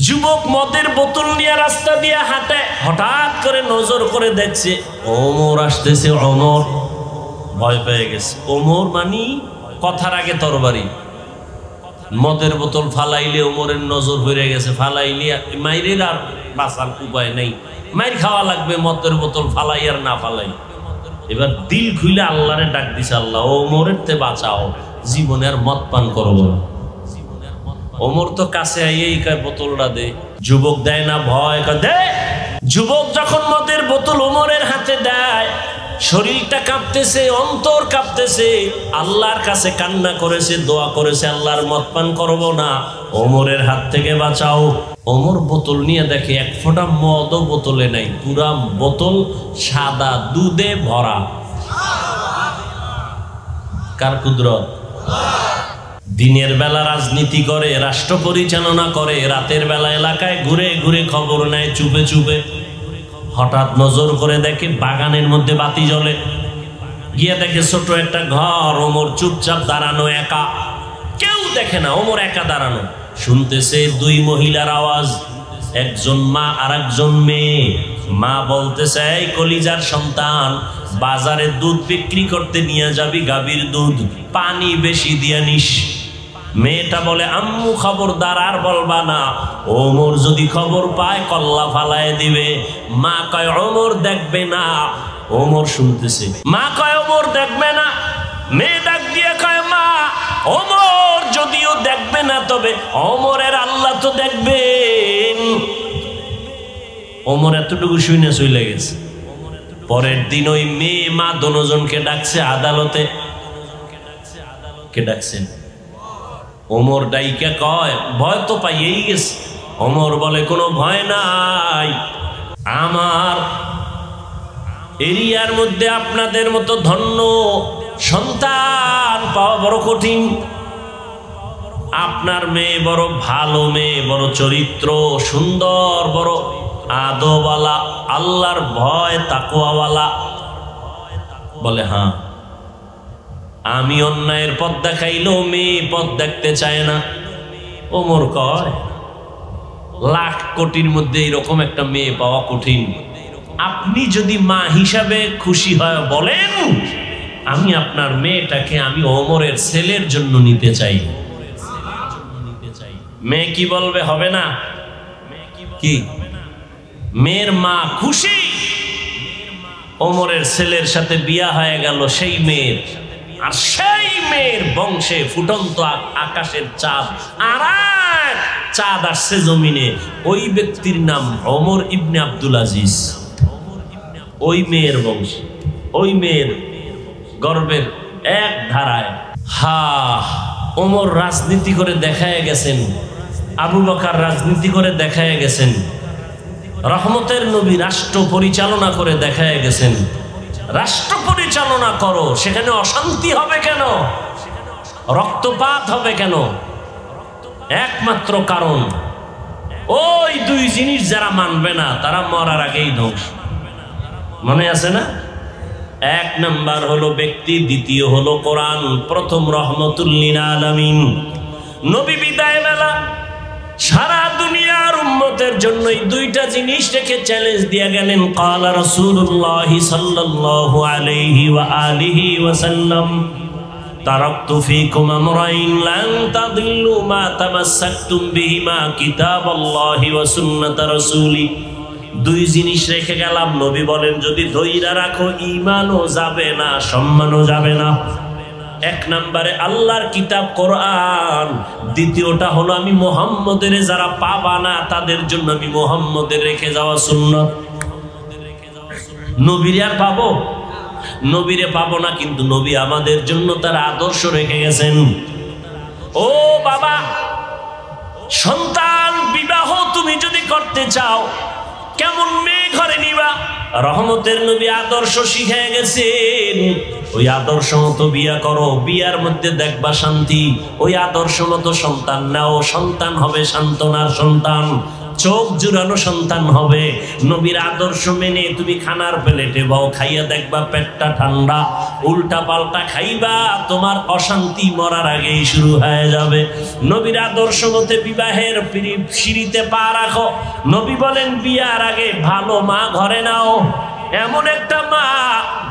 যুবক মদের বোতল নিয়ে রাস্তা দিয়ে হাঁটে, হঠাৎ করে নজর করে দেখছে ওমর আসতেছে। ওমর ভয় পেয়ে গেছে। ওমর মানি কথার আগে তরবারি। মদের বোতল ফালাইলে ওমরের নজর হয়ে গেছে, ফালাইলে মাইরের আর বাঁচার উপায় নেই, মাইর খাওয়া লাগবে, মদের বোতল ফালাই আর না ফালাই। এবার দিল খুলে আল্লাহরে ডাক দিছে, আল্লাহ ওমরের তে বাঁচাও, জীবনে আর মদ পান করবো না। ওমর তো কাছে আইয়েই কয় বোতলটা দে। যুবক দেয় না, ভয় দে। যুবক যখন মদের বোতল ওমরের হাতে দেয়, শরীরটা কাঁপতেছে, অন্তর কাঁপতেছে, আল্লাহর কাছে কান্না করেছে, দোয়া করেছে, আল্লাহর মদ পান করবো না, ওমরের হাত থেকে বাঁচাও। ওমর বোতল নিয়ে দেখে এক ফোঁটা মদও বোতলে নাই, পুরা বোতল সাদা দুধে ভরা। কার কুদরত? দিনের বেলা রাজনীতি করে, রাষ্ট্র পরিচালনা করে, রাতের বেলা এলাকায় ঘুরে ঘুরে খবর নেয় চুপে চুপে। হঠাৎ নজর করে দেখে বাগানের মধ্যে বাতি জ্বলে, গিয়ে দেখে ছোট একটা ঘর, ওমর চুপচাপ দাঁড়ানো, একা, কেউ দেখে না, ওমর একা দাঁড়ানো। শুনতেছে দুই মহিলার আওয়াজ, একজন মা আর একজন মেয়ে। মা বলতেছে, এই কলিজার সন্তান, বাজারে দুধ বিক্রি করতে নিয়ে যাবি, গাভীর দুধ, পানি বেশি দিয়ে নিস। মেয়েটা বলে, আম্মু খবরদার আর বলবা না, ওমর যদি খবর পায় কল্লা ফালায় দিবে। মা কয় ওমর দেখবে না। ওমর শুনতেছে, মা কয় ওমর দেখবে না। মেয়ে ডাক দিয়ে কয়, মা ওমর যদিও দেখবে না, তবে ওমরের আল্লাহ তো দেখবেন। ওমর এতটুকু শুনে চলে গেছে। পরের দিন ওই মেয়ে মা দোনোজনকে ডাকছে আদালতে। কে ডাকছেন? ওমর ডাইকা কয়, ভয় তো পাইয়েই গেছে। ওমর বলে, কোনো ভয় নাই, আমার এরিয়ার মধ্যে আপনাদের মতো ধন্য সন্তান পাওয়া বড় কঠিন। আপনার মেয়ে বড় ভালো মেয়ে, বড় চরিত্র সুন্দর, বড় আদওয়ালা, আল্লাহর ভয় তাকওয়াওয়ালা। বলে, হ্যাঁ। আমি অন্যায়ের পথ দেখাইলেও মেয়ে পথ দেখতে চায় না। ওমর কয়, লাখ কোটির মধ্যে এরকম একটা মেয়ে পাওয়া কঠিন। আপনি যদি মা হিসাবে খুশি হয় বলেন, আমি আপনার মেয়েটাকে আমি ওমরের ছেলের জন্য নিতে চাই। মেয়ে কি বলবে? হবে না। কি? মেয়ের মা খুশি, ওমরের ছেলের সাথে বিয়া হয়ে গেল সেই মেয়ের। আর সেই মেয়ের বংশে ফুটন্ত আকাশের চাঁদ, আর এক চাঁদ আসছে জমিনে। ওই ব্যক্তির নাম ওমর ইবনে আব্দুল আজিজ। ওই মেয়ের বংশে, ওই মেয়ের গর্বের এক ধারায়। ওমর রাজনীতি করে দেখায় গেছেন, আবু বকর রাজনীতি করে দেখায় গেছেন, রহমতের নবী রাষ্ট্র পরিচালনা করে দেখায় গেছেন। রাষ্ট্র পরিচালনা করো, সেখানে অশান্তি হবে কেন? রক্তপাত হবে কেন? একমাত্র কারণ ওই দুই জিনিস যারা মানবে না তারা মরার আগেই ধ্বংস। মনে আছে না? এক নাম্বার হলো ব্যক্তি, দ্বিতীয় হলো কোরআন, প্রথম রহমতুল লিল আলামিন। নবী বিদায় বেলা সারা দুনিয়ার উম্মতের জন্য এই দুইটা জিনিস রেখে চ্যালেঞ্জ দিয়ে গেলেন। ক্বালা রাসূলুল্লাহ সাল্লাল্লাহু আলাইহি ওয়া আলিহি ওয়াসাল্লাম, তারাকতু ফীকুম আমরাইন লান তাদিল্লু মা তামাসসাকতুম বিহিমা, কিতাবাল্লাহি ওয়া সুন্নাত রাসূলি। দুই জিনিস রেখে গেলাম, নবী বলেন যদি ধইরা রাখো ঈমানও যাবে না, সম্মানও যাবে না। এক নম্বরে আল্লাহর কিতাব কোরআন, দ্বিতীয়টা হলো আমি মুহাম্মদের যারা পাবা না তাদের জন্য আমি মুহাম্মদের রেখে যাওয়া সুন্নাত। নবীরে আর পাবো? নবীরে পাবো না, কিন্তু নবী আমাদের জন্য তার আদর্শ রেখে গেছেন। ও বাবা, সন্তান বিবাহ তুমি যদি করতে চাও, কেমন মেয়ে ঘরে নিবা? রহমতের নবী আদর্শ শিখিয়ে গেছেন, ওই আদর্শ মতো বিয়া করো, বিয়ার মধ্যে দেখবা শান্তি। ওই আদর্শ মতো সন্তান নাও, সন্তান হবে সান্ত্বনার সন্তান। চোখ জুড়ানো সন্তান হবে। নবীর আদর্শ মেনে তুমি খানার প্লেটে বাও, খাইয়া দেখবা পেটটা ঠান্ডা, উল্টা পাল্টা খাইবা, তোমার অশান্তি মরার আগেই শুরু হয়ে যাবে। নবীর আদর্শ মতে বিবাহের সিঁড়িতে পা রাখো। নবী বলেন বিয়ার আগে ভালো মা ঘরে নাও। এমন একটা মা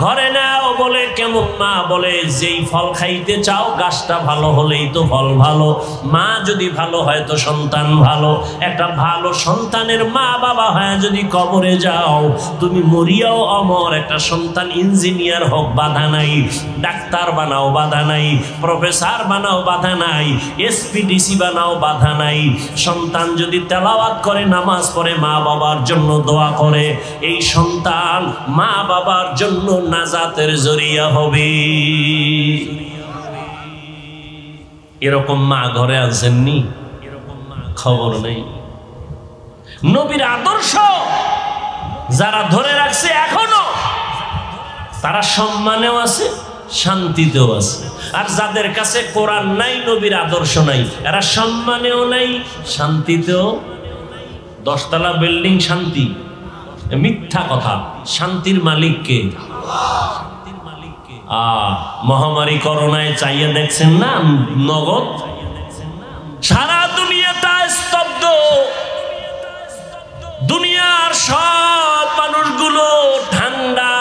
ঘরে নাও। বলে কেমন মা? বলে যেই ফল খাইতে চাও গাছটা ভালো হলেই তো ফল ভালো। মা যদি ভালো হয় তো সন্তান ভালো। একটা ভালো সন্তানের মা বাবা হয় যদি কবরে যাও, তুমি মরিয়াও অমর। একটা সন্তান ইঞ্জিনিয়ার হোক বাধা নাই, ডাক্তার বানাও বাধা নাই, প্রফেসর বানাও বাধা নাই, এসপিডিসি বানাও বাধা নাই। সন্তান যদি তেলাওয়াত করে, নামাজ পড়ে, মা বাবার জন্য দোয়া করে, এই সন্তান মা বাবার জন্য নাজাতের জরিয়া হবে। এরকম মা ঘরে আসেননি? খবর নেই। নবীর আদর্শ যারা ধরে রাখছে এখনো, তারা সম্মানেও আছে, শান্তিতেও আছে। আর যাদের কাছে কোরআন নাই, নবীর আদর্শ নাই, এরা সম্মানেও নাই, শান্তিতেও। 10 তলা বিল্ডিং শান্তি? মিথ্যা কথা। শান্তির মালিক কে? মহামারী করোনায় চাইয়া দেখছেন না নগদ? সারা দুনিয়াটা স্তব্ধ। দুনিয়ার সব মানুষগুলো ঠান্ডা।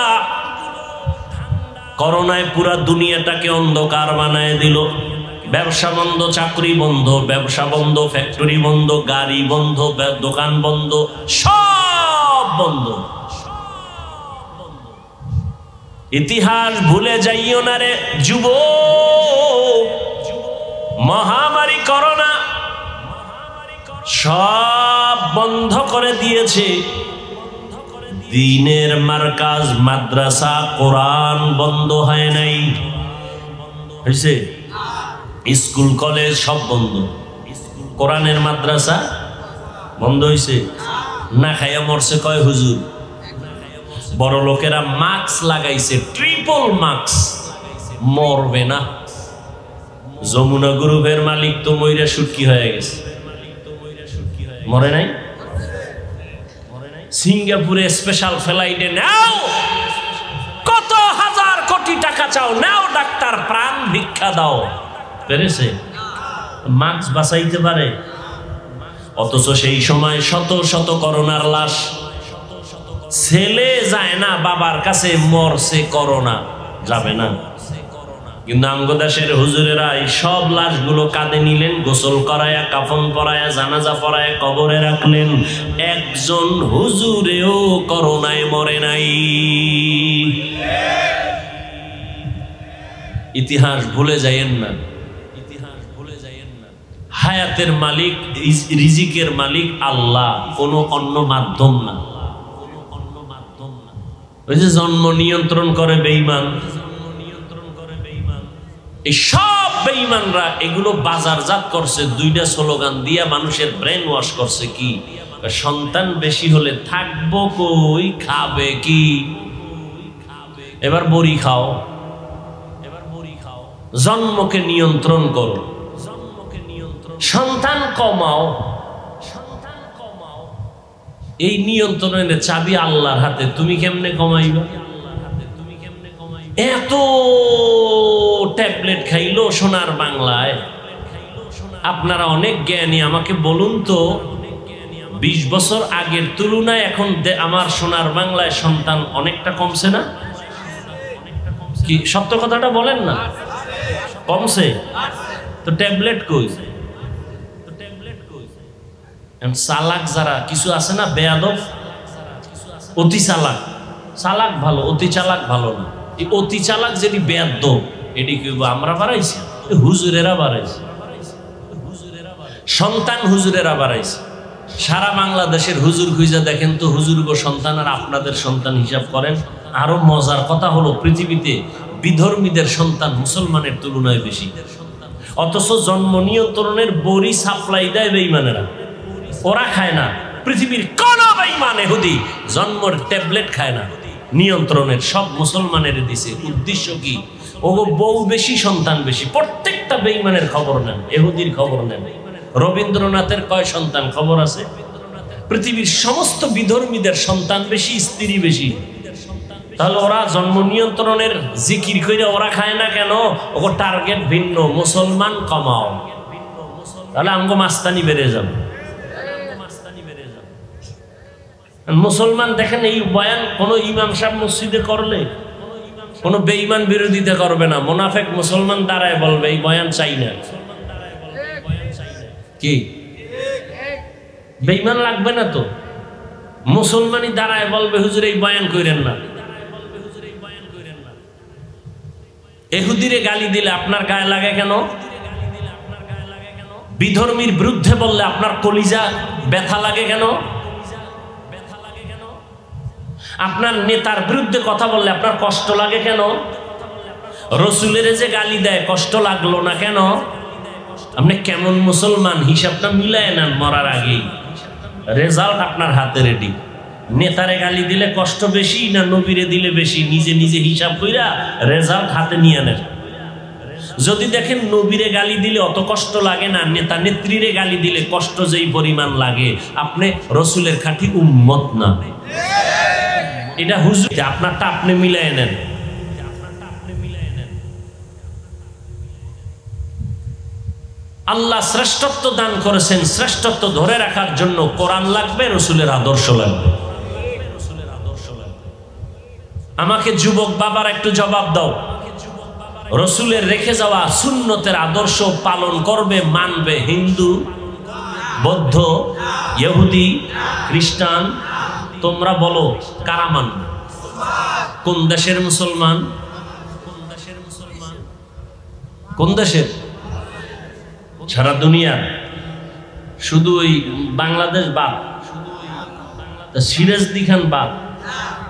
করোনায় পুরা দুনিয়াটাকে অন্ধকার বানায় দিল। ব্যবসা বন্ধ, চাকরি বন্ধ, ব্যবসা বন্ধ, ফ্যাক্টরি বন্ধ, গাড়ি বন্ধ, দোকান বন্ধ, সব বন্ধ। ইতিহাস ভুলে যাইও না রে যুবক। মহামারী করোনা সব বন্ধ করে দিয়েছে। দ্বীনের মার্কাজ মাদ্রাসা কোরআন বন্ধ হয় নাই, হয়েছে? স্কুল কলেজ সব বন্ধ, কোরআনের মাদ্রাসা বন্ধ হয়েছে। না খাইয়া মরছে কয় হুজুর? বড় লোকেরা মাস্ক লাগাইছে, ট্রিপল মাস্ক, মরবে না। যমুনা গ্রুপের মালিক তো মইরা সুটকি হয়ে গেছে, মরে নাই? সিঙ্গাপুরে স্পেশাল ফ্লাইটে নাও, কত হাজার কোটি টাকা চাও, নাও ডাক্তার, প্রাণ ভিক্ষা দাও। পেরেছে? মাস্ক বাঁচাইতে পারে? অথচ সেই সময় শত শত করোনার লাশ। ছেলে যায় না বাবার কাছে, মরছে করোনা, যাবে না। কিন্তু আঙ্গদেশের হুজুরেরা এই সব লাশগুলো কাঁধে নিলেন, গোসল করায়া, কাফন পরায়া, জানাজা পরায়া কবরে রাখলেন। একজন হুজুরেও করোনায় মরে নাই। ইতিহাস ভুলে যাইয়েন না। হায়াতের মালিক, রিজিকের মালিক আল্লাহ, কোনো অন্য মাধ্যম না। ওই যে জন্ম নিয়ন্ত্রণ করে বেঈমান, এই সব বেঈমানরা এগুলো বাজারজাত করছে, 2টা স্লোগান দিয়া মানুষের ব্রেন ওয়াশ করছে। কি? সন্তান বেশি হলে থাকবো কই, খাবে কি? এবার বড়ি খাও, জন্মকে নিয়ন্ত্রণ করো, সন্তান কমাও। এই নিয়ন্ত্রণের চাবি আল্লাহর হাতে। তুমি কেমনে কমাইবা? এত ট্যাবলেট খাইলো সোনার বাংলায়। আপনারা অনেক জ্ঞানী, আমাকে বলুন তো 20 বছর আগের তুলনায় এখন আমার সোনার বাংলায় সন্তান অনেকটা কমছে না? কি সত্য কথাটা বলেন না? কমছে তো ট্যাবলেট কই? চালাক যারা কিছু আছে না, বেয়াদব, অতি চালাক। চালাক ভালো, অতি চালাক ভালো না। এই অতি চালাক যেটি বেয়াদব, এটি কি আমরা বাড়াইছি? হুজুরেরা বাড়াইছে। সন্তান হুজুরেরা বাড়াইছে। সারা বাংলাদেশের হুজুর খুঁজে দেখেন তো, হুজুর গো সন্তান আর আপনাদের সন্তান হিসাব করেন। আরো মজার কথা হলো, পৃথিবীতে বিধর্মীদের সন্তান মুসলমানের তুলনায় বেশি। অথচ জন্ম নিয়ন্ত্রণের বড়ি সাপ্লাই দেয় বেঈমানেরা, ওরা খায় না। পৃথিবীর কোন বেঈমান ইহুদি জন্মের ট্যাবলেট খায় না, নিয়ন্ত্রণের সব মুসলমানের দিছে। উদ্দেশ্য কি? ও বউ বেশি, সন্তান বেশি। প্রত্যেকটা বেঈমানের খবর নেন, ইহুদির খবর নেন। রবীন্দ্রনাথের কয় সন্তান খবর আছে? পৃথিবীর সমস্ত বিধর্মীদের সন্তান বেশি, স্ত্রী বেশি। তাহলে ওরা জন্ম নিয়ন্ত্রণের জিকির করে ওরা খায় না কেন? ওর টার্গেট ভিন্ন, মুসলমান কমাও। তাহলে আমগো মাস্তানি বেড়ে যাবে। মুসলমান দেখেন এই বয়ান কোন ইমাম সাহেব মসজিদে করলে কোন বেঈমান বিরোধিতা করবে না, মুনাফিক মুসলমান দাঁড়ায় বলবে এই বয়ান চাই না। কি বেঈমান লাগবে না তো? মুসলমানই দাঁড়ায় বলবে হুজুর এই বয়ান কইরেন না। ইহুদিরে গালি দিলে আপনার গায়ে লাগে কেন? বিধর্মীর বিরুদ্ধে বললে আপনার কলিজা ব্যথা লাগে কেন? আপনার নেতার বিরুদ্ধে কথা বললে আপনার কষ্ট লাগে কেন? রসুলের যে গালি দেয় কষ্ট লাগলো না কেন? আপনি কেমন মুসলমান হিসাবটা মিলায় নেন মরার আগেই, রেজাল্ট আপনার হাতে রেডি। নেতারে গালি দিলে কষ্ট বেশি না নবীরে দিলে বেশি, নিজে নিজে হিসাব কইরা রেজাল্ট হাতে নিয়ে নেন। যদি দেখেন নবীরে গালি দিলে অত কষ্ট লাগে না, নেতা নেত্রীরে গালি দিলে কষ্ট যেই পরিমাণ লাগে, আপনি রসুলের খাঁটি উম্মত না। এটা হুজুর, আপনারটা আপনি মিলাই নেন। আল্লাহ শ্রেষ্ঠত্ব দান করেছেন, শ্রেষ্ঠত্ব ধরে রাখার জন্য কোরআন লাগবে, রসুলের আদর্শ লাগবে। আমাকে যুবক বাবার একটু জবাব দাও, রসুলের রেখে যাওয়া সুন্নতের আদর্শ পালন করবে, মানবে হিন্দু, বৌদ্ধ, ইহুদি, খ্রিস্টান? তোমরা বলো কারা মানবে? কোন দেশের মুসলমান? কোন দেশের? সারা দুনিয়া, শুধু ওই বাংলাদেশ বাদ, সিরাজদি খান বাদ।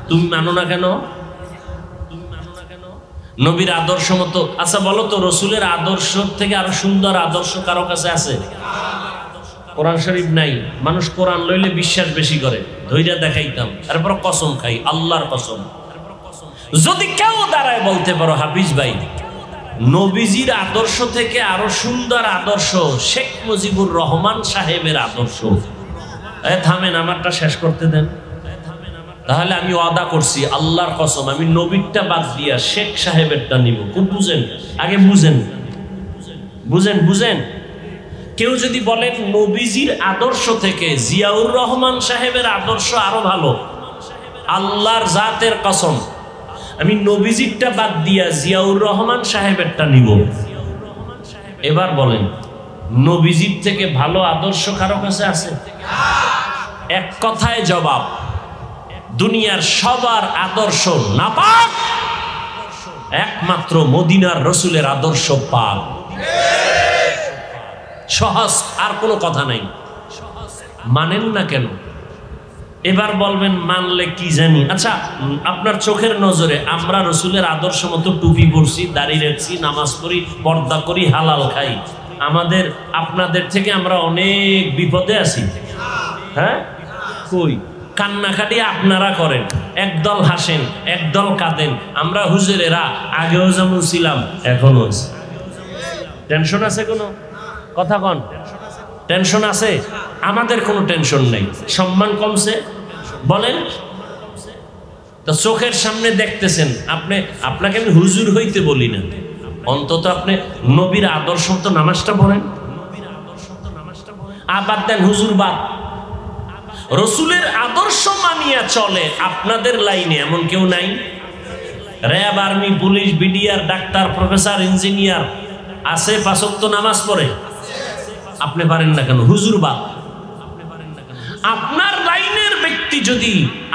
তুমি মানো না কেন? নবীর আদর্শ মতো। আচ্ছা বলো তো, রসুলের আদর্শ থেকে আরো সুন্দর আদর্শ কারো কাছে আছে? কোরআন শরীফ নাই। মানুষ কোরআন লইলে বিশ্বাস বেশি করে, ধৈর্য দেখাইতাম, তারপর কসম খাই, আল্লাহর কসম। যদি কেউ দাঁড়ায় বলতে পারো হাফিজ ভাই নবীজির আদর্শ থেকে আরো সুন্দর আদর্শ শেখ মুজিবুর রহমান সাহেবের আদর্শ, থামেন, আমারটা শেষ করতে দেন। তাহলে আমি ওয়াদা করছি আল্লাহর কসম, আমি নবীরটা বাদ দিয়া শেখ সাহেবেরটা নিব। খুব বুঝেন, আগে বুঝেন, বুঝেন, বুঝেন। কেউ যদি বলেন নবীজির আদর্শ থেকে জিয়াউর রহমান সাহেবের আদর্শ আরো ভালো, আল্লাহর জাতের কসম আমি নবীজিরটা বাদ দিয়া জিয়াউর রহমান সাহেবেরটা নিব। এবার বলেন নবীজির থেকে ভালো আদর্শ কারো কাছে আছে? এক কথায় জবাব, দুনিয়ার সবার আদর্শ নাপাক, একমাত্র মদিনার রসুলের আদর্শ পাক। সহজ, আর কোনো কথা নাই। মানেন না কেন? এবার বলবেন মানলে কি জানি। আচ্ছা, আপনার চোখের নজরে আমরা রসুলের আদর্শ মতো টুপি পরছি, দাড়ি রাখছি, নামাজ পড়ি, পর্দা করি, হালাল খাই, আমাদের আপনাদের থেকে আমরা অনেক বিপদে আছি। হ্যাঁ, কই? কান্নাকাটি আপনারা করেন, একদল হাসেন, একদল কাঁদেন। আমরা হুজুরেরা আগেও যেমন ছিলাম এখনো আছি। টেনশন আছে কোনো? কথা কন, টেনশন আছে? আমাদের কোনো টেনশন নেই। সম্মান কমছে বলেন তো? চোখের সামনে দেখতেছেন আপনি, আপনাকে আমি হুজুর হইতে বলি না, অন্তত আপনি নবীর আদর্শ তো নামাজটা পড়েন। আবার দেন হুজুর বাদ, রসুলের আদর্শ মানিয়া চলে আপনাদের লাইনে এমন কেউ নাই? RAB, army, police, BDR, doctor, professor, engineer আছে, পাঁচ ওয়াক্ত নামাজ পড়ে, আপনি পারেন না কেন? হুজুর বাদ। আপনার লাইনের ব্যক্তি যদি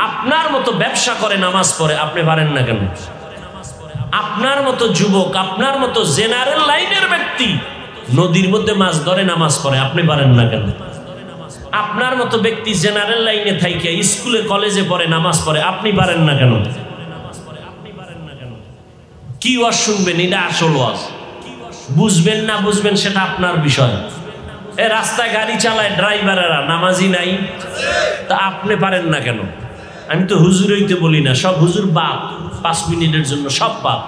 আপনার মতো ব্যবসা করে, নামাজ পড়ে, আপনি পারেন না কেন? আপনার মতো যুবক, আপনার মতো জেনারেল লাইনের ব্যক্তি নদীর মধ্যে মাছ ধরে, নামাজ পড়ে, আপনি পারেন না কেন? আপনার মতো ব্যক্তি জেনারেল লাইনে থাইকে স্কুলে কলেজে পড়ে, নামাজ পড়ে, আপনি পারেন না কেন? কি ওয়াজ শুনবেন? এটা আসল ওয়াজ। বুঝবেন না বুঝবেন সেটা আপনার বিষয়। এ রাস্তায় গাড়ি চালায় ড্রাইভারেরা, নামাজি নাই, তা আপনি পারেন না কেন? আমি তো হুজুর হইতে বলি না, সব হুজুর বাপ, 5 মিনিটের জন্য সব বাপ।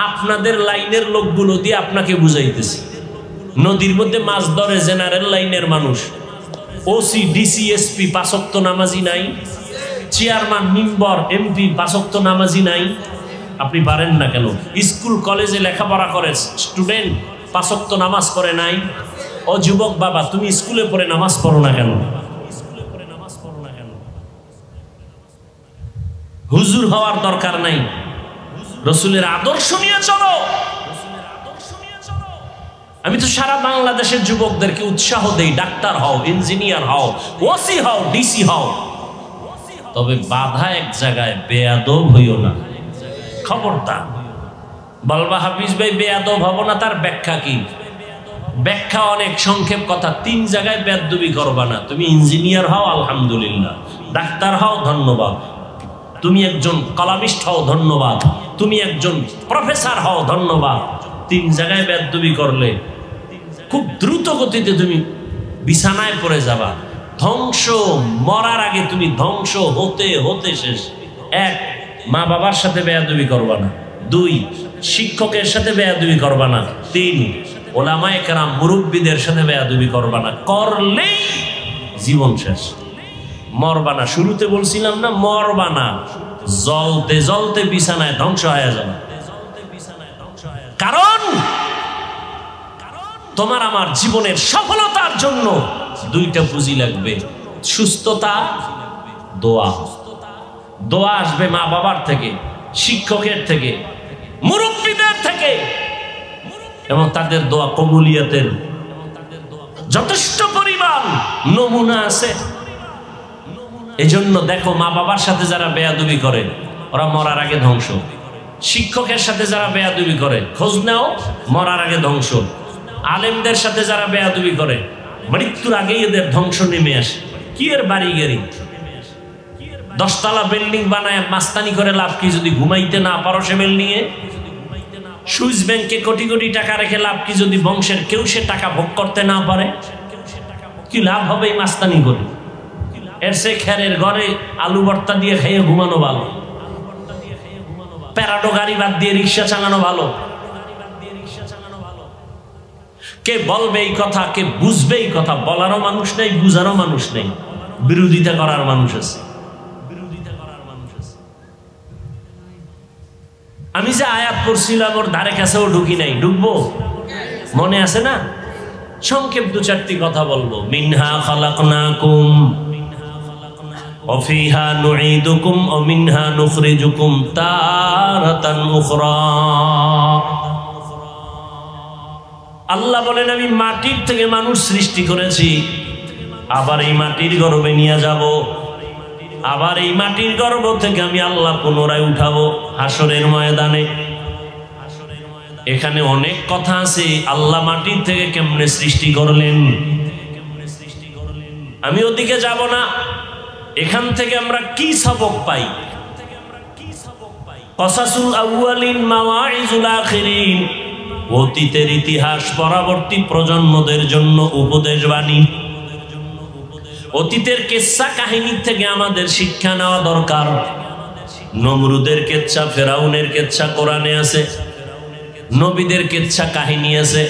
আপনাদের লাইনের লোকগুলো দিয়ে আপনাকে বুঝাইতেছি। নদীর মধ্যে মাছ ধরে জেনারেল লাইনের মানুষ, ওসি ডিসি এসপি 5 ওয়াক্ত নামাজি নাই? চেয়ারম্যান মেম্বার এমপি 5 ওয়াক্ত নামাজি নাই? আপনি পারেন না কেন? স্কুল কলেজে লেখাপড়া করে স্টুডেন্ট 5 ওয়াক্ত নামাজ পড়ে নাই? ও যুবক বাবা, তুমি স্কুলে পড়ে নামাজ পড়ো না কেন? হুজুর হওয়ার দরকার নাই, রসুলের আদর্শ নিয়ে চলো। আমি তো সারা বাংলাদেশের যুবকদেরকে উৎসাহ দেই, ডাক্তার হও, ইঞ্জিনিয়ার হও, ওসি হও, ডিসি হও, তবে বাধা এক জায়গায়, বেয়াদব হইও না। খবরদার। বলবা হাফিজ ভাই বেয়াদব হব না, তার ব্যাখ্যা কি? ব্যাখ্যা অনেক সংক্ষেপ কথা, 3 জায়গায় বেয়াদবি করবা না। তুমি ইঞ্জিনিয়ার হও, আলহামদুলিল্লাহ। ডাক্তার হও, ধন্যবাদ। তুমি একজন কলামিস্ট হও, ধন্যবাদ। তুমি একজন প্রফেসর হও, ধন্যবাদ। 3 জায়গায় বেয়াদবি করলে খুব দ্রুত গতিতে তুমি বিছানায় পড়ে যাবা। ধ্বংস, মরার আগে তুমি ধ্বংস হতে হতে শেষ। 1, মা বাবার সাথে বেয়াদবি করবা না। 2, শিক্ষকের সাথে বেয়াদবি করবা না। 3, ওলামায়ে কেরাম মুরব্বীদের সাথে বেয়াদবি করবা না। করলেই জীবন শেষ। মরবা না, শুরুতে বলছিলাম না, মরবা না, জ্বলতে জ্বলতে বিছানায় ধ্বংস হয়ে যাবে। কারণ তোমার আমার জীবনের সফলতার জন্য 2টা পুঁজি লাগবে, সুস্থতা, দোয়া। দোয়া আসবে মা বাবার থেকে, শিক্ষকের থেকে, মুরব্বীদের থেকে, এবং তাদের দোয়া কবুলিয়তের যথেষ্ট পরিমাণ নমুনা আছে। এজন্য দেখো, মা বাবার সাথে যারা বেয়াদবি করে ওরা মরার আগে ধ্বংস। শিক্ষকের সাথে যারা বেয়াদবি করে খোঁজ নাও, মরার আগে ধ্বংস। আলেমদের সাথে যারা বেয়াদবি করে মৃত্যুর আগেই এদের ধ্বংস নেমে আসে। কি এর বাড়ি গেরি? 10 তলা বিল্ডিং বানায় মাস্তানি করে লাভ কি যদি ঘুমাইতে না পারো সে বিল্ডিংয়ে? সুইস ব্যাংকে কোটি কোটি টাকা রেখে লাভ কি যদি বংশের কেউ সে টাকা ভোগ করতে না পারে? কি লাভ হবে এই মাস্তানি করে? এর সে খেরের ঘরে আলু ভর্তা দিয়ে খেয়ে ঘুমানো ভালো, প্যারাডো গাড়ি বাদ দিয়ে রিক্সা চালানো ভালো। কে বলবে এই কথা, কে বুঝবে এই কথা? বলারও মানুষ নেই, বুঝারও মানুষ নেই, বিরোধিতা করার মানুষ আছে। আমি যে আয়াত পড়ছিলাম ওর ধারে কাছেও ঢুকি নাই, ঢুকবো? মনে আছে না? সংক্ষেপ 2-4টি কথা বলবো। মিনহা খালাকনাকুম ওয়া ফিহা নুঈদুকুম ওয়া মিনহা নুখরিজুকুম তারাতান উখরা। আল্লাহ বলেন, আমি মাটির থেকে মানুষ সৃষ্টি করেছি, আবার এই মাটির গর্ভে নিয়ে যাব, আবার এই মাটির গর্ভ থেকে আমি আল্লাহ পুনরায় উঠাবো হাসরের ময়দানে। এখানে অনেক কথা আছে, আল্লাহ মাটির থেকে কেমনে সৃষ্টি করলেন, আমি ওদিকে যাব না। এখান থেকে আমরা কি সবক পাই? কসাসুল আউয়ালিন মাওয়াইজুল আখিরিন, অতীতের ইতিহাস পরবর্তী প্রজন্মদের জন্য উপদেশ বাণী। অতীতের কিসসা কাহিনী থেকে আমাদের শিক্ষা নেওয়া দরকার। নমরুদের কিসসা, ফেরাউনের কিসসা কোরআনে আছে, নবীদের কিসসা কাহিনী আছে,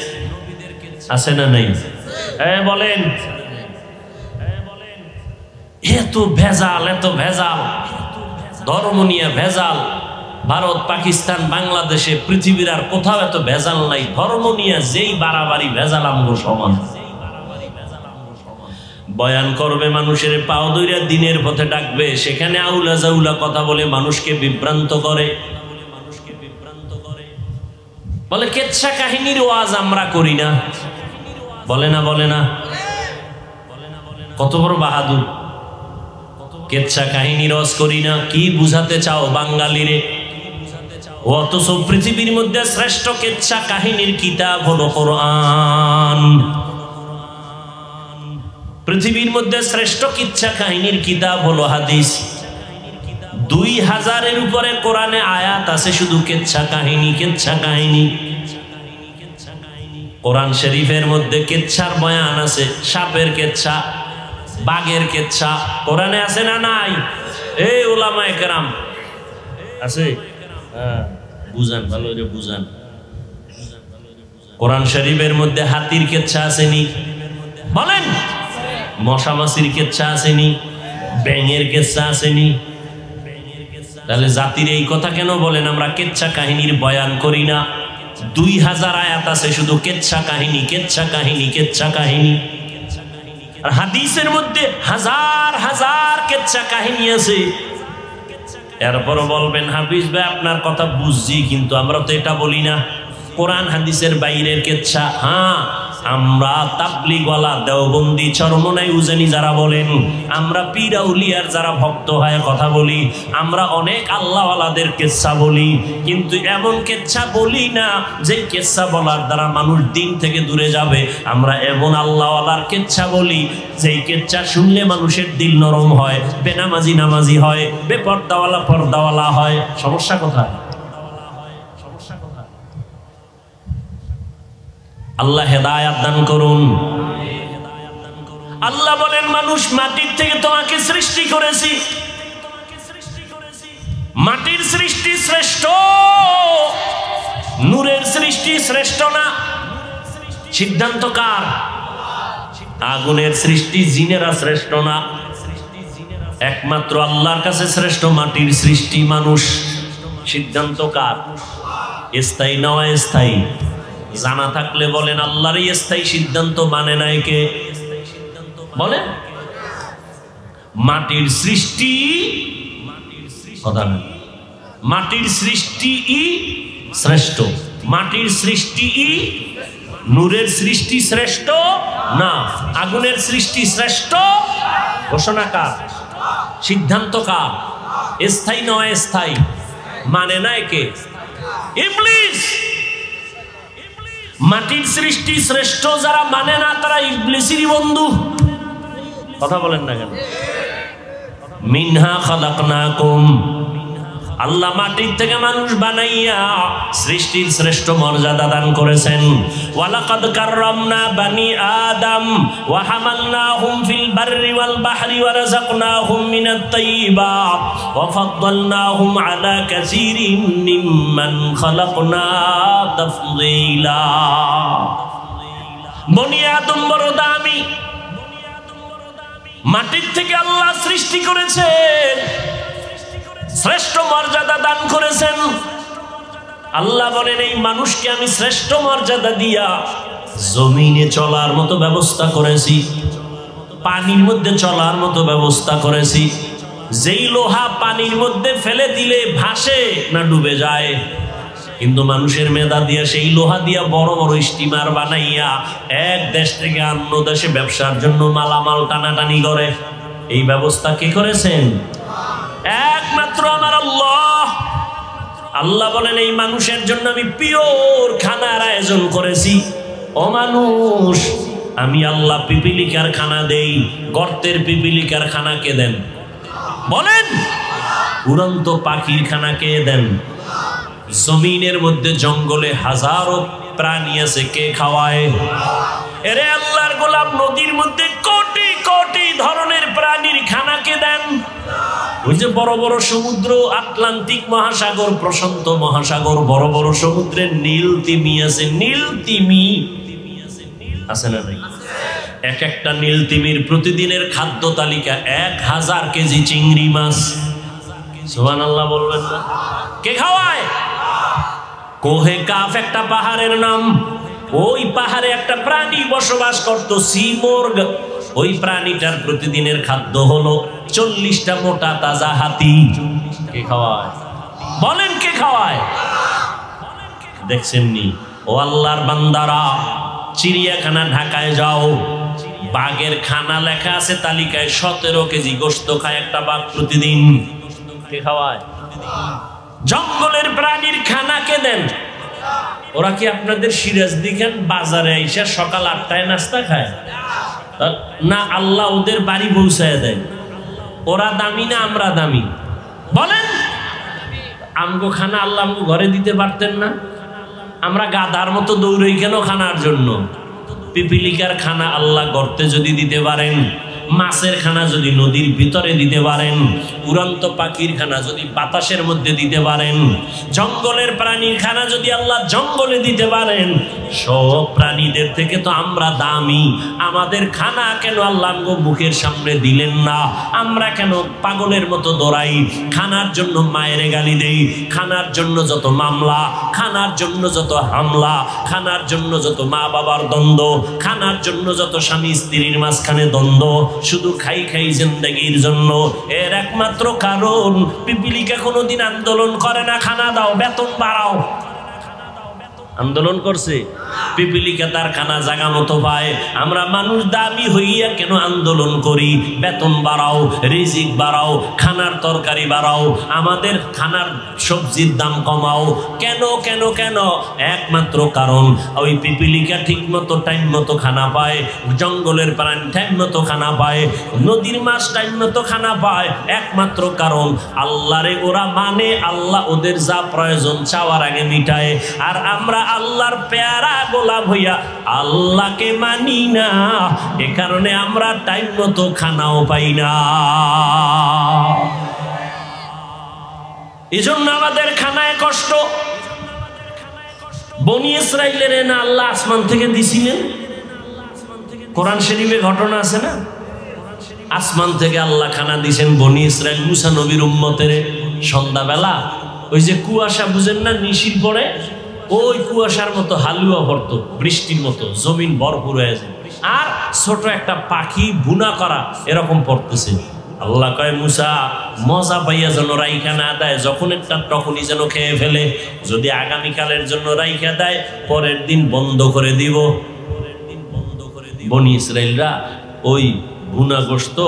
আছে না নাই? বলেন, এত ভেজাল, এত ভেজাল, ধর্ম নিয়ে ভেজাল। ভারত, পাকিস্তান, বাংলাদেশে, পৃথিবীর আর কোথাও এত ভেজাল নাই। ধর্ম নিয়ে যেই বাড়াবাড়ি ভেজাল আমগো সমান। বয়ান করবে, মানুষের পাও দইরা দিনের পথে ডাকবে, সেখানে আউলা জাউলা কথা বলে মানুষকে বিভ্রান্ত করে। বলে কেচ্ছা কাহিনীর ওয়াজ আমরা করি না, বলে না, বলে না? কত বড় বাহাদুর! কেচ্ছা কাহিনীর ওয়াজ করি না। কি বুঝাতে চাও বাঙালিরে? অথচ পৃথিবীর মধ্যে শ্রেষ্ঠ কেচ্ছা কাহিনীর কিতাব হলো কোরআন। পৃথিবীর মধ্যে শ্রেষ্ঠ কিচ্ছা কাহিনীর কিতাব হলো হাদিস। 2000-এর উপরে কোরআনে আয়াত আছে শুধু কেচ্ছা কাহিনী, কেচ্ছা কাহিনী। কোরআন শরীফের মধ্যে কেচ্ছার বয়ান আছে, সাপের কেচ্ছা, বাঘের কেচ্ছা কোরআনে আছে না নাই? এই ওলামায়ে কেরাম আছে, বুঝান, ভালো করে বুঝান। কোরআন শরীফের মধ্যে হাতির কেচ্ছা আসেনি? বলেন। মশা মাছির কেচ্ছা আসেনি, ব্যাঙের কেচ্ছা আসেনি? তাহলে জাতির এই কথা কেন বলেন আমরা কেচ্ছা কাহিনীর বয়ান করি না? 2000 আয়াত আছে শুধু কেচ্ছা কাহিনী, কেচ্ছা কাহিনী, কেচ্ছা কাহিনী। আর হাদিসের মধ্যে হাজার হাজার কেচ্ছা কাহিনী আছে। এরপর বলবেন হাফিজ ভাই আপনার কথা বুঝছি, কিন্তু আমরা তো এটা বলি না, কোরআন হাদিসের বাইরের কেচ্ছা। হ্যাঁ, আমরা তাবলিগওয়ালা, দেওবন্দি, চরমনাই, উজানি যারা বলেন, আমরা পীর আউলিয়ার যারা ভক্ত হয় কথা বলি, আমরা অনেক আল্লাহওয়ালাদের কেচ্ছা বলি, কিন্তু এমন কেচ্ছা বলি না যে কেচ্ছা বলার দ্বারা মানুষ দিন থেকে দূরে যাবে। আমরা এমন আল্লাহওয়ালার কেচ্ছা বলি যেই কেচ্ছা শুনলে মানুষের দিল নরম হয়, বেনামাজি নামাজি হয়, বেপর্দাওয়ালা পর্দাওয়ালা হয়। সমস্যা কোথায়? আল্লাহ হেদায়াত দান করুন। আল্লাহ বলেন মানুষ মাটির থেকে তোমাকে সৃষ্টি করেছি, মাটির সৃষ্টি শ্রেষ্ঠ, নূরের সৃষ্টি শ্রেষ্ঠ না। সিদ্ধান্ত কার? আগুনের সৃষ্টি জিনেরা শ্রেষ্ঠ না, একমাত্র আল্লাহর কাছে শ্রেষ্ঠ মাটির সৃষ্টি মানুষ। সিদ্ধান্ত কার? স্থায়ী না অস্থায়ী? জানা থাকলে বলেন আল্লাহর স্থায়ী সিদ্ধান্ত মানে নাই কে? বলেন মাটির সৃষ্টি, কথা না, মাটির সৃষ্টি শ্রেষ্ঠ, মাটির সৃষ্টি, নূরের সৃষ্টি শ্রেষ্ঠ না, আগুনের সৃষ্টি শ্রেষ্ঠ। ঘোষণা কার? সিদ্ধান্ত কার? স্থায়ী না অস্থায়ী? মানে নাই কে? ইবলিস। মাটির সৃষ্টি শ্রেষ্ঠ যারা মানে না তারা ইবলিসেরই বন্ধু। কথা বলেন না কেন? মিনহা খালাকনাকুম, আল্লাহ মাটির থেকে মানুষ বানাইয়া সৃষ্টির শ্রেষ্ঠ মর্যাদা দান করেছেন। ওয়ালাকাদ কাররামনা বানি আদম ওয়া হামালনাহুম ফিল বাররি ওয়াল বাহরি ওয়া রাযাকনাহুম মিনাত তাইয়্যিবাত ওয়া ফাদ্দালনাহুম আলা কাসীরিন মিম্মান খালাকনা তাফদীলা। বনি আদম বড় দামি, মাটির থেকে আল্লাহ সৃষ্টি করেছেন, শ্রেষ্ঠ মর্যাদা দান করেছেন। আল্লাহ বলেন এই মানুষকে আমি শ্রেষ্ঠ মর্যাদা দিয়া জমিনে চলার মতো ব্যবস্থা করেছি, পানির মধ্যে চলার মতো ব্যবস্থা করেছি। যেই লোহা পানির মধ্যে ফেলে দিলে ভাসে না ডুবে যায়, কিন্তু মানুষের মেধা দিয়া সেই লোহা দিয়া বড় বড় স্টিমার বানাইয়া এক দেশ থেকে অন্য দেশে ব্যবসার জন্য মালামাল টানাটানি করে। এই ব্যবস্থা কে করেছেন? একমাত্র আমার আল্লাহ। আল্লাহ বলেন এই মানুষের জন্য আমি পিওর খানার আয়োজন করেছি। ও মানুষ, আমি আল্লাহ পিপিলিকার খানা দেই, গর্তের পিপিলিকার খানা কে দেন? বলেন। উড়ন্ত পাখির খানা কে দেন? জমিনের মধ্যে জঙ্গলে হাজারো প্রাণী আছে, কে খাওয়ায়? এরে আল্লাহর গোলাম, নদীর মধ্যে কোটি কোটি ধরনের প্রাণীর খানা কে দেন? ওই যে বড় বড় সমুদ্র, আটলান্টিক মহাসাগর, প্রশান্ত মহাসাগর, বড় বড় সমুদ্রের নীল তিমি আছে, নীল তিমি আছে না নাই? এক একটা নীল তিমির প্রতিদিনের খাদ্য তালিকা 1000 কেজি চিংড়ি মাছ। সুবহানাল্লাহ বলবেন না? কে খাওয়ায়? কোহে কাফ একটা পাহাড়ের নাম, ওই পাহাড়ে একটা প্রাণী বসবাস করত, সিমোর্গ। ওই প্রাণীটার প্রতিদিনের খাদ্য হলো 40টা মোটা তাজা হাতি। কে খাওয়ায়? বলেন কে খাওয়ায়? দেখছেন নি? ও আল্লাহর বান্দারা, চিড়িয়াখানা ঢাকায় যাও, বাঘের খানা লেখা আছে তালিকায় 17 কেজি গোশত খায় একটা বাঘ প্রতিদিন। কে খাওয়ায়? জঙ্গলের প্রাণীর খানা কে দেন? ওরা কি আপনাদের সিরাজ দিকেন বাজারে আইসা সকাল 8টায় নাস্তা খায় না? আল্লাহ ওদের বাড়ি পৌঁছায় দেয়। ওরা দামি না আমরা দামি? বলেন। আমগো খানা আল্লাহ আমগো ঘরে দিতে পারতেন না? আমরা গাধার মতো দৌড়ই কেন খানার জন্য? পিপিলিকার খানা আল্লাহ গর্তে যদি দিতে পারেন, মাছের খানা যদি নদীর ভিতরে দিতে পারেন, উড়ন্ত পাখির খানা যদি বাতাসের মধ্যে দিতে পারেন, জঙ্গলের প্রাণীর খানা যদি আল্লাহ জঙ্গলে দিতে পারেন, সব প্রাণীদের থেকে তো আমরা দামি। আমাদের খানা কেন আল্লাহ মুখের সামনে দিলেন না? আমরা কেন পাগলের মতো দৌড়াই? খানার জন্য মায়ের গালি দেই, খানার জন্য যত মামলা, খানার জন্য যত হামলা, খানার জন্য যত মা বাবার দ্বন্দ্ব, খানার জন্য যত স্বামী স্ত্রীর মাঝখানে দ্বন্দ্ব, শুধু খাই খাই জিন্দেগির জন্য। এর একমাত্র কারণ পিপিলিকা কোনোদিন আন্দোলন করে না, খানা দাও, বেতন বাড়াও। আন্দোলন করছে? পিপিলিকা তার খানা জায়গা মতো পায়। আমরা মানুষ দামি হইয়া কেন আন্দোলন করি? বেতন বাড়াও, রিজিক বাড়াও, খানার তরকারি বাড়াও, আমাদের খানার সবজির দাম কমাও। কেন কেন কেন? একমাত্র কারণ ওই পিপিলিকা ঠিক মতো টাইম মতো খানা পায়, জঙ্গলের প্রাণী টাইম মতো খানা পায়, নদীর মাছ টাইম মতো খানা পায়। একমাত্র কারণ আল্লাহরে ওরা মানে, আল্লাহ ওদের যা প্রয়োজন চাওয়ার আগে মিটায়। আর আমরা আল্লাহর পেয়ারা গোলাম হইয়া আল্লাহকে মানি না, এ কারণে আমরা টাইম মতো খানাও পাই না। এজন্য আমাদের খানায় কষ্ট। বনি ইসরাইলের না আল্লাহ আসমান থেকে দিছিলেন? কোরআন শরীফে ঘটনা আছে না? আসমান থেকে আল্লাহ খানা দিছেন বনি ইসরাইল মুসা নবীর উম্মতের। সন্ধ্যাবেলা ওই যে কুয়াশা বুঝেন না, নিশির পরে ওই কুয়াশার মতো হালুয়া পড়তো, বৃষ্টির মতো জমিন ভরপুর হয়ে যায়, আর ছোট একটা পাখি বুনা করা এরকম পড়তেছে। আল্লাহ কয় মুসা মজা পাইয়া যেন রাইখা না দেয়, যখন একটা তখনই যেন খেয়ে ফেলে। যদি আগামীকালের জন্য রাইখা দেয়, পরের দিন বন্ধ করে দিব। বনি ইসরাইলরা ওই বুনা গোশত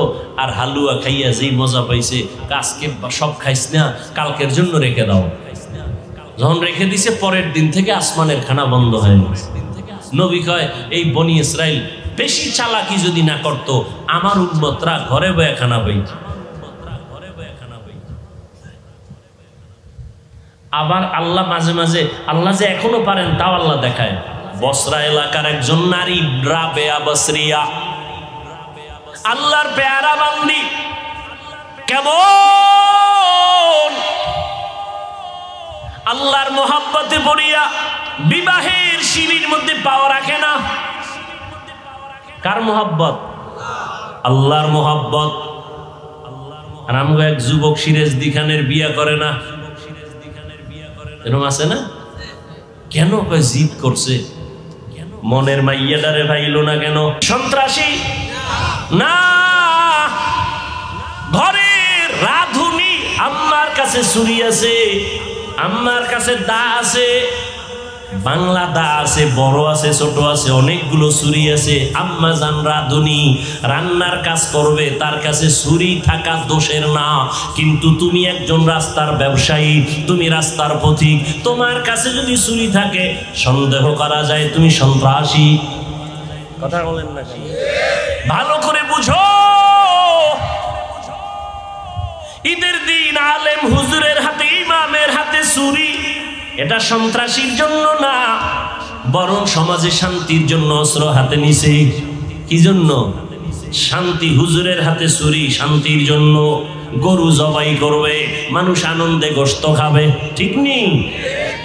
আর হালুয়া খাইয়া যেই মজা পাইছে, আজকে সব খাইস না, কালকের জন্য রেখে দাও। যখন রেখে দিছে, পরের দিন থেকে আসমানের খানা বন্ধ হয়ে গেছে। নবী কয় এই বনি ইসরাইল বেশি চালাকি যদি না করত, আমার উম্মতরা ঘরে বয়ে খানা পাইত। আবার আল্লাহ মাঝে মাঝে, আল্লাহ যে এখনো পারেন তাও আল্লাহ দেখায়। বসরা এলাকার একজন নারী রাবেয়া বসরিয়া, আল্লাহর পেয়ারা বান্দি, কেমন আল্লাহর মোহাব্বতে পড়িয়া বিবাহের সিঁড়ির মধ্যে পাওয়া রাখে না। কার মোহাব্বত? আল্লাহর মোহাব্বত। আর আমগো এক যুবক সিরাজদি খানের বিয়া করে না, এরকম আছে না? কেন? কয় জিদ করছে। মনের মাইয়াটারে ভাইলো না কেন? সন্ত্রাসী না, ঘরের রাধুনি। আম্মার কাছে ছুরি আছে, আম্মার কাছে দা আছে, বাংলা দা আছে, বড় আছে, ছোট আছে, অনেকগুলো ছুরি আছে। আম্মা জান রাধুনি রান্নার কাজ করবে, তার কাছে ছুরি থাকা দোষের না। কিন্তু তুমি একজন রাস্তার ব্যবসায়ী, তুমি রাস্তার পথিক, তোমার কাছে যদি ছুরি থাকে সন্দেহ করা যায় তুমি সন্ত্রাসী। কথা বলেন না কেন? ভালো করে বুঝো। ঈদের দিন আলেম হুজুরের হাতে, ইমামের হাতে ছুরি, এটা সন্ত্রাসীর জন্য না, বরং সমাজে শান্তির জন্য অস্ত্র হাতে নিছে। কি জন্য? শান্তি। হুজুরের হাতে ছুরি শান্তির জন্য। গরু জবাই করবে, মানুষ আনন্দে গোশত খাবে, ঠিক নেই?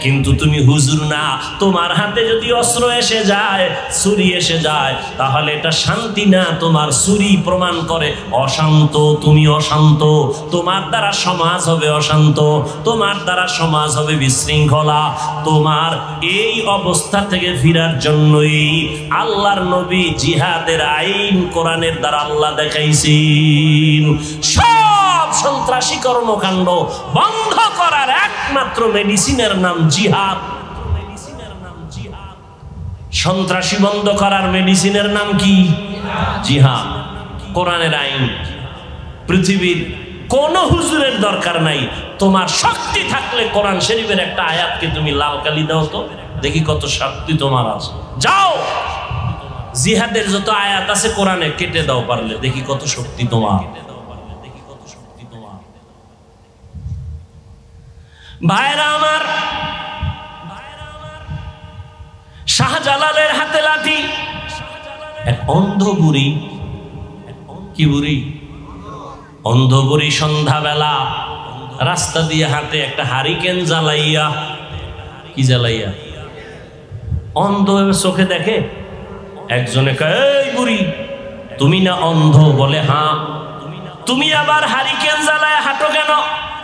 কিন্তু তুমি হুজুর না, তোমার হাতে যদি অস্ত্র এসে যায়, ছুরি এসে যায়, তাহলে এটা শান্তি না, তোমার ছুরি প্রমাণ করে অশান্ত। তুমি অশান্ত, তোমার দ্বারা সমাজ হবে অশান্ত, তোমার দ্বারা সমাজ হবে বিশৃঙ্খলা। তোমার এই অবস্থা থেকে ফিরার জন্যই আল্লাহর নবী জিহাদের আইন কোরআনের দ্বারা আল্লাহ দেখাইছেন। সব সন্ত্রাসী কর্মকাণ্ড বন্ধ করার একমাত্র মেডিসিনের নাম জিহাদ। সন্ত্রাসী বন্ধ করার মেডিসিনের নাম কি? জিহাদ। কোরআনের আইন। পৃথিবীর কোন হুজুরের দরকার নাই, তোমার শক্তি থাকলে কোরআন শরীফের একটা আয়াতকে তুমি লাল কালি দাও তো, দেখি কত শক্তি তোমার আছে। যাও, জিহাদের যত আয়াত আছে কোরআনে কেটে দাও পারলে, দেখি কত শক্তি তোমার। ভাইরা আমার, শাহজালালের হাতে লাঠি, এক অন্ধ বুড়ি কি বুড়ি? অন্ধ বুড়ি সন্ধ্যাবেলা রাস্তা দিয়ে হাঁটে, একটা হারিকেন জ্বালাইয়া, কি জ্বালাইয়া? অন্ধ চোখে দেখে। একজনে কয়, এই বুড়ি তুমি না অন্ধ? বলে হ্যাঁ। তুমি আবার হারিকেন জ্বালায় হাঁটো কেন?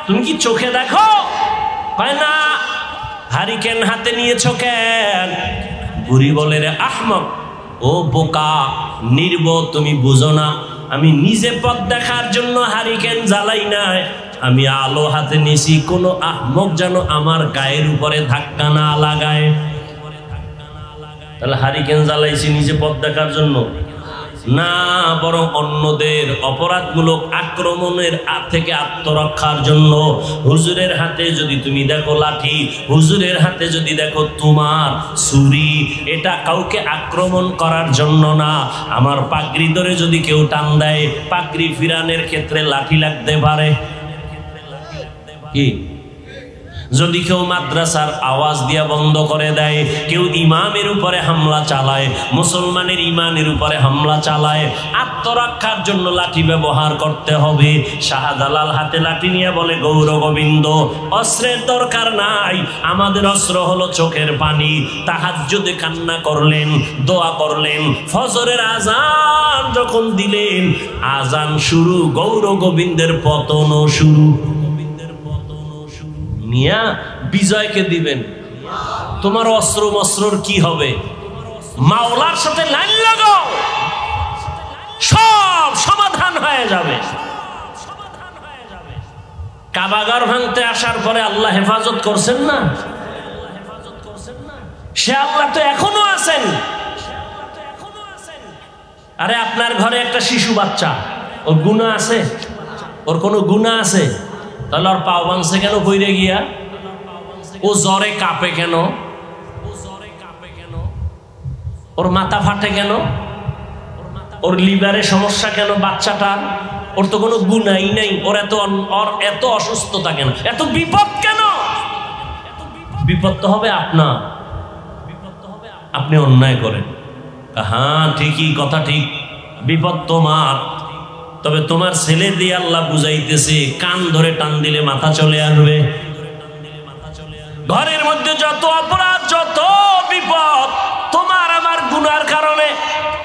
তুমি কি চোখে দেখো? কয় না। হারিকেন হাতে নিয়েছো কেন? বুড়ি বলে, রে আহমক, ও বোকা নির্বোধ, তুমি বুঝো না আমি নিজে পথ দেখার জন্য হারিকেন জ্বালাই নাই, আমি আলো হাতে নিছি কোনো আহমক যেন আমার গায়ের উপরে ধাক্কা না লাগায়। তাহলে হারিকেন জ্বালাইছি নিজে পথ দেখার জন্য না, বরং অন্যদের অপরাধমূলক আক্রমণের থেকে আত্মরক্ষার জন্য। হুজুরের হাতে যদি তুমি দেখো লাঠি, হুজুরের হাতে যদি দেখো তোমার ছুরি, এটা কাউকে আক্রমণ করার জন্য না। আমার পাগড়ি ধরে যদি কেউ টান দেয়, পাগড়ি ফিরানোর ক্ষেত্রে লাঠি লাগতে পারে। কি যদি কেউ মাদ্রাসার আওয়াজ দিয়া বন্ধ করে দেয়, কেউ ইমামের উপরে হামলা চালায়, মুসলমানের ইমানের উপরে হামলা চালায়, আত্মরক্ষার জন্য লাঠি ব্যবহার করতে হবে। শাহজালাল হাতে লাঠি নিয়ে বলে, গৌর গোবিন্দ অস্ত্রের দরকার নাই, আমাদের অস্ত্র হলো চোখের পানি। তাহাজ্জুদে কান্না করলেন, দোয়া করলেন, ফজরের আজান যখন দিলেন, আজান শুরু, গৌর গোবিন্দের পতনও শুরু। মিয়া বিজয়কে দিবেন, তোমার অস্ত্র মস্ত্রর কি হবে? মাওলার সাথে লাইন লাগাও, সব সমাধান হয়ে যাবে। কাবাগার ভাঙতে আসার পরে আল্লাহ হেফাজত করছেন না? সে আল্লাহ তো এখনো আছেন। আরে আপনার ঘরে একটা শিশু বাচ্চা, ওর গুনাহ আছে? ওর কোনো গুনাহ আছে? তাহলে ওর পাও ভাঙছে কেন বইরে গিয়া? ও জ্বরে কাঁপে কেন? ওর মাথা ফাটে কেন? ওর লিভারে সমস্যা কেন বাচ্চাটার? ওর তো কোনো গুনাই নাই, ওর এত অসুস্থতা কেন? এত বিপদ কেন? বিপদ তো হবে আপনার, আপনি অন্যায় করেন। হ্যাঁ ঠিকই, কথা ঠিক, বিপদ তোমার। তবে তোমার ছেলে দিয়ে আল্লাহ বুঝাইতেছে, কান ধরে টান দিলে মাথা চলে আসবে। ঘরের মধ্যে যত অপরাধ, যত বিপদ, তোমার আমার গুনার কারণে।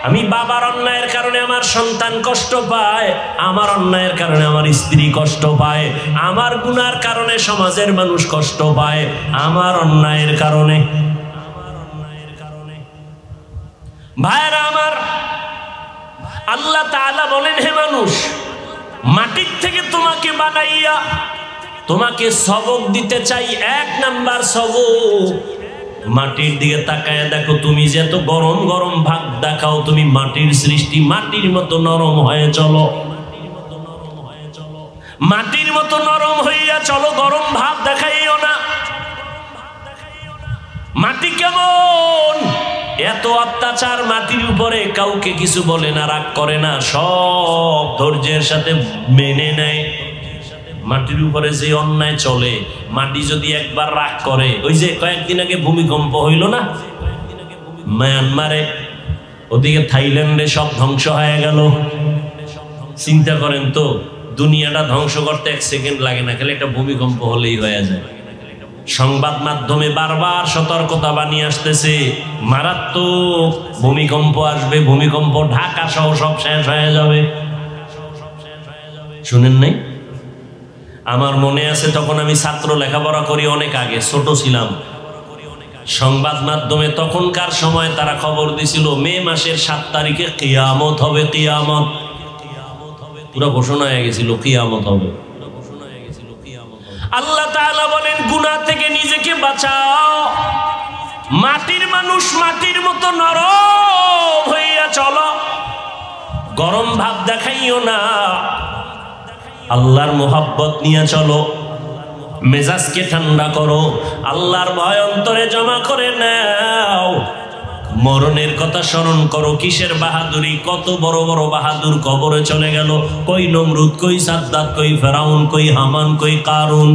আমি বাবার অন্যায়ের কারণে আমার সন্তান কষ্ট পায়, আমার অন্যায়ের কারণে আমার স্ত্রী কষ্ট পায়, আমার গুনার কারণে সমাজের মানুষ কষ্ট পায়, আমার অন্যায়ের কারণে। ভাইরা আমার, আল্লাহ তাআলা বলেন, হে মানুষ, মাটির থেকে তোমাকে বানাইয়া তোমাকে সবক দিতে চাই। 1 নাম্বার সবক, মাটির দিকে তাকায় দেখো, তুমি যে এত গরম গরম ভাব দেখাও, তুমি মাটির সৃষ্টি, মাটির মতো নরম হয়ে চলো, মাটির মতো নরম হইয়া চলো, গরম ভাব দেখাইও না। মাটি কেমন? এত অত্যাচার মাটির উপরে, কাউকে কিছু বলে না, রাগ করে না, সব ধৈর্যের সাথে মেনে নেয়। মাটির উপরে যে অন্যায় চলে, মাটি যদি একবার রাগ করে, ওই যে কয়েকদিন আগে ভূমিকম্প হইল না মায়ানমারে, ওদিকে থাইল্যান্ডে সব ধ্বংস হয়ে গেল। চিন্তা করেন তো, দুনিয়াটা ধ্বংস করতে 1 সেকেন্ড লাগে না, খালি একটা ভূমিকম্প হলেই হয়ে যায়। সংবাদ মাধ্যমে বারবার সতর্কতা বানিয়ে আসতেছে, মারাত্মক ভূমিকম্প আসবে, ভূমিকম্প, ঢাকা সহ সব শেষ হয়ে যাবে। শুনেন নাই? আমার মনে আছে তখন আমি ছাত্র লেখাপড়া করি, অনেক আগে, ছোট ছিলাম। সংবাদ মাধ্যমে তখনকার সময় তারা খবর দিছিল, মে মাসের 7 তারিখে কিয়ামত হবে, কিয়ামত। পুরো ঘোষণা হয়ে গেছিল কিয়ামত হবে। আল্লাহ তাআলা বলেন, গুনাহ থেকে নিজেকে বাঁচাও। মাটির মানুষ মাটির মতো নরম হইয়া চলো, গরম ভাব দেখাইও না, আল্লাহর মোহাব্বত নিয়ে চলো, মেজাজকে ঠান্ডা করো, আল্লাহর ভয় অন্তরে জমা করে নাও। মরণের কথা স্মরণ করো। কিসের বাহাদুরি? কত বড় বড় বাহাদুর কবরে চলে গেল। কই নমরুদ, কই সাদ্দাত, কই ফেরাউন, কই হামান, কই কারুন।